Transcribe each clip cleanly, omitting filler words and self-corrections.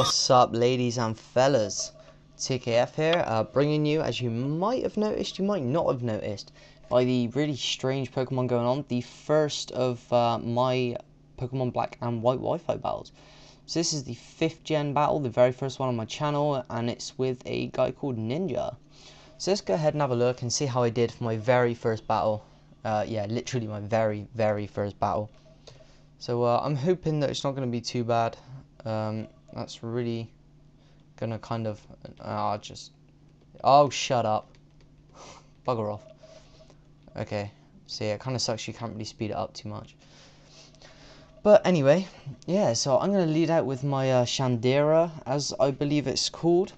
What's up, ladies and fellas? TKF here, bringing you, as you might have noticed, you might not have noticed, by the really strange Pokemon going on, the first of my Pokemon Black and White Wi-Fi battles. So this is the 5th gen battle, the very first one on my channel, and it's with a guy called Ninja. So let's go ahead and have a look and see how I did for my very first battle. Yeah, literally my very first battle. So I'm hoping that it's not going to be too bad. That's really gonna kind of oh, shut up. Bugger off. Okay, so yeah, it kind of sucks you can't really speed it up too much. But anyway, yeah, so I'm gonna lead out with my Shandera, as I believe it's called.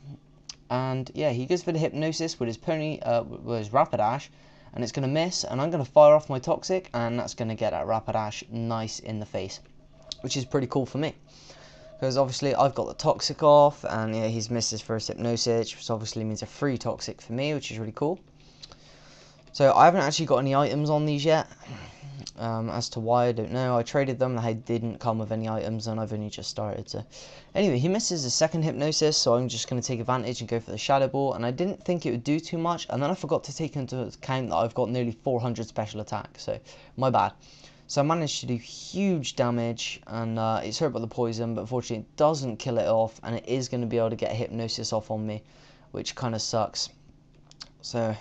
And yeah, he goes for the Hypnosis with his pony, with his Rapidash, and it's gonna miss, and I'm gonna fire off my Toxic, and that's gonna get that Rapidash nice in the face, which is pretty cool for me. Because obviously I've got the Toxic off, and yeah, he's missed his first Hypnosis, which obviously means a free Toxic for me, which is really cool. So I haven't actually got any items on these yet. As to why, I don't know. I traded them, and they didn't come with any items, and I've only just started. So anyway, he misses his second Hypnosis, so I'm just going to take advantage and go for the Shadow Ball. And I didn't think it would do too much, and then I forgot to take into account that I've got nearly 400 special attack, so my bad. So I managed to do huge damage, and it's hurt by the poison, but unfortunately it doesn't kill it off, and it is going to be able to get a Hypnosis off on me, which kind of sucks. So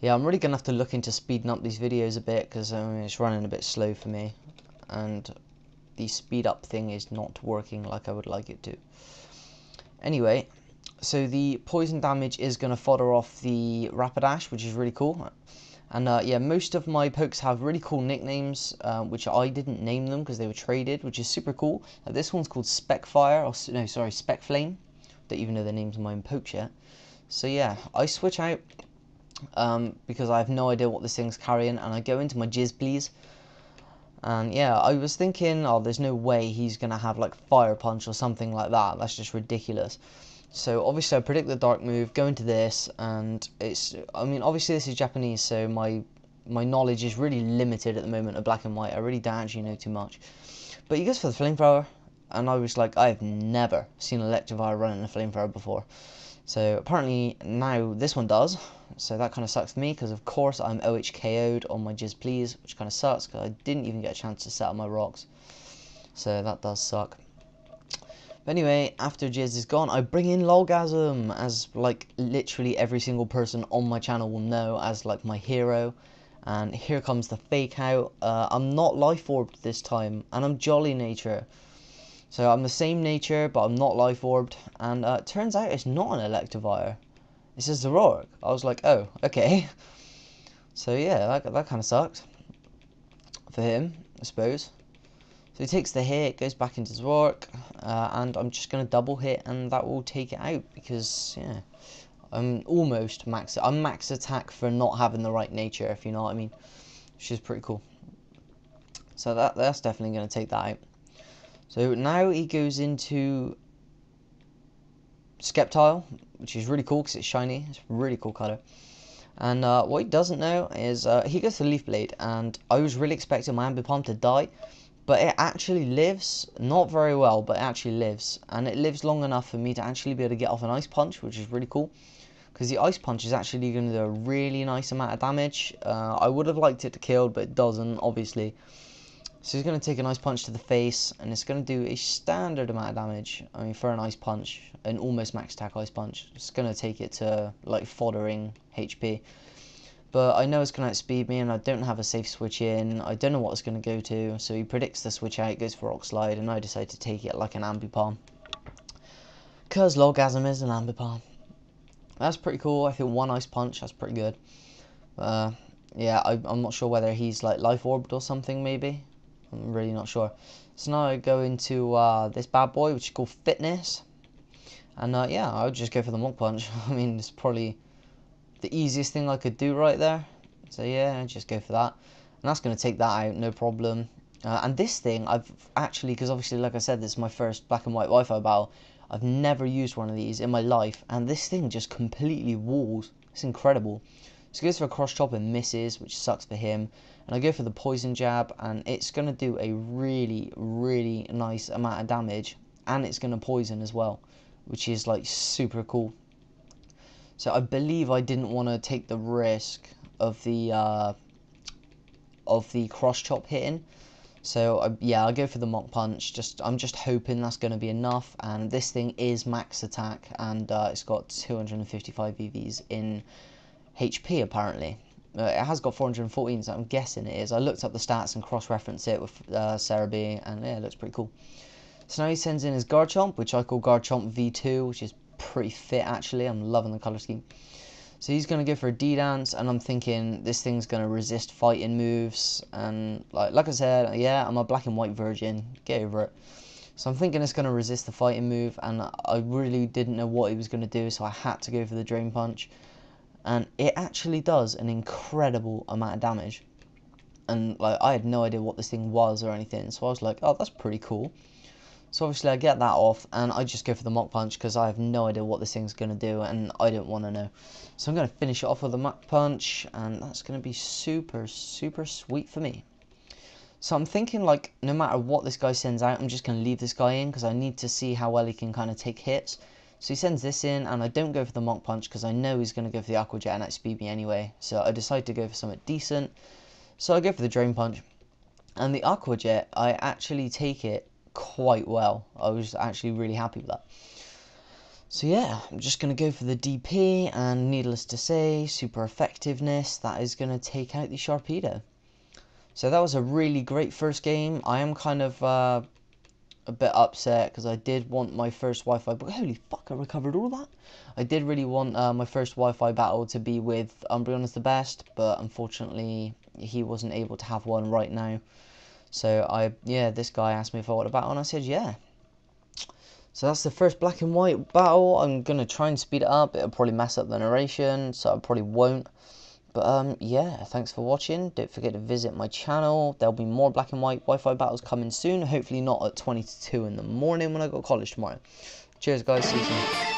yeah, I'm really going to have to look into speeding up these videos a bit, because it's running a bit slow for me, and the speed up thing is not working like I would like it to. Anyway, so the poison damage is going to fodder off the Rapidash, which is really cool. And yeah, most of my pokes have really cool nicknames, which I didn't name them because they were traded, which is super cool. This one's called Specfire, or no, sorry, Specflame. Don't even know the names of my own pokes yet. So yeah, I switch out because I have no idea what this thing's carrying, and I go into my Jizz Please. And yeah, I was thinking, oh, there's no way he's going to have like Fire Punch or something like that. That's just ridiculous. So obviously I predict the dark move, go into this, and I mean, obviously this is Japanese, so my knowledge is really limited at the moment of Black and White. I really don't actually know too much. But he goes for the Flamethrower, and I was like, I have never seen an Electivire running a Flamethrower before. So apparently now this one does, so that kind of sucks for me, because of course I'm OHKO'd on my Jizz Please, which kind of sucks, because I didn't even get a chance to set up my rocks. So that does suck. But anyway, after Jizz is gone, I bring in Lolgasm, as like literally every single person on my channel will know, as like my hero. And here comes the fake out. I'm not life orbed this time, and I'm Jolly Nature. So I'm the same nature, but I'm not life orbed. And it turns out it's not an Electivire. It's a Zoroark. I was like, oh, okay. So yeah, that kind of sucks for him, I suppose. So he takes the hit, goes back into Zoroark, and I'm just going to double hit, and that will take it out, because, yeah, I'm almost max. I'm max attack for not having the right nature, if you know what I mean, which is pretty cool. So that's definitely going to take that out. So now he goes into Sceptile, which is really cool, because it's shiny. It's a really cool colour. And what he doesn't know is he goes for Leaf Blade, and I was really expecting my Ambipom to die. But it actually lives, not very well, but it actually lives. And it lives long enough for me to actually be able to get off an Ice Punch, which is really cool. Because the Ice Punch is actually going to do a really nice amount of damage. I would have liked it to kill, but it doesn't, obviously. So he's going to take an Ice Punch to the face, and it's going to do a standard amount of damage. I mean, for an Ice Punch, an almost max attack Ice Punch, it's going to take it to, like, foddering HP. But I know it's going to outspeed me, and I don't have a safe switch in. I don't know what it's going to go to. So he predicts the switch out, goes for Rock Slide, and I decide to take it like an Ambipom. Because Lolgasm is an Ambipom. That's pretty cool. I think one Ice Punch, that's pretty good. Yeah, I'm not sure whether he's like Life Orbed or something, maybe. I'm really not sure. So now I go into this bad boy, which is called Fitness. And yeah, I would just go for the Monk Punch. I mean, it's probably the easiest thing I could do right there. So yeah, just go for that. And that's going to take that out, no problem. And this thing, I've actually, because obviously, like I said, this is my first Black and White Wi-Fi battle. I've never used one of these in my life. And this thing just completely walls. It's incredible. So he goes for a Cross Chop and misses, which sucks for him. And I go for the Poison Jab, and it's going to do a really, really nice amount of damage. and it's going to poison as well, which is like super cool. So I believe I didn't want to take the risk of the cross chop hitting. So yeah, I'll go for the Mach Punch. I'm just hoping that's going to be enough. And this thing is max attack, and it's got 255 EVs in HP apparently. It has got 414, so I'm guessing it is. I looked up the stats and cross-referenced it with Sarah B, and yeah, it looks pretty cool. So now he sends in his Garchomp, which I call Garchomp V2, which is pretty fit actually. I'm loving the colour scheme. So he's going to go for a D-Dance, and I'm thinking this thing's going to resist fighting moves. And like I said, yeah, I'm a black and white virgin. Get over it. So I'm thinking it's going to resist the fighting move, and I really didn't know what he was going to do, so I had to go for the Drain Punch. And it actually does an incredible amount of damage. And like I had no idea what this thing was or anything, so I was like, oh, that's pretty cool. So obviously I get that off, and I just go for the Mach Punch because I have no idea what this thing's going to do, and I don't want to know. So I'm going to finish it off with the Mach Punch, and that's going to be super, super sweet for me. So I'm thinking, like, no matter what this guy sends out, I'm just going to leave this guy in because I need to see how well he can kind of take hits. So he sends this in, and I don't go for the Mach Punch because I know he's going to go for the Aqua Jet and outspeed me anyway. So I decide to go for something decent. So I go for the Drain Punch. And the Aqua Jet, I actually take it quite well. I was actually really happy with that. So yeah, I'm just going to go for the DP, and needless to say, super effectiveness, that is going to take out the Sharpedo. So that was a really great first game. I am kind of a bit upset because I did want my first Wi-Fi, but holy fuck, I recovered all that. I did really want my first Wi-Fi battle to be with Umbreon as the best, but unfortunately he wasn't able to have one right now. So this guy asked me if I wanted a battle, and I said yeah. So that's the first black and white battle. I'm going to try and speed it up. It'll probably mess up the narration, so I probably won't. But yeah, thanks for watching. Don't forget to visit my channel. There'll be more black and white Wi-Fi battles coming soon. Hopefully not at 20 to 2 in the morning when I go to college tomorrow. Cheers guys, see you soon.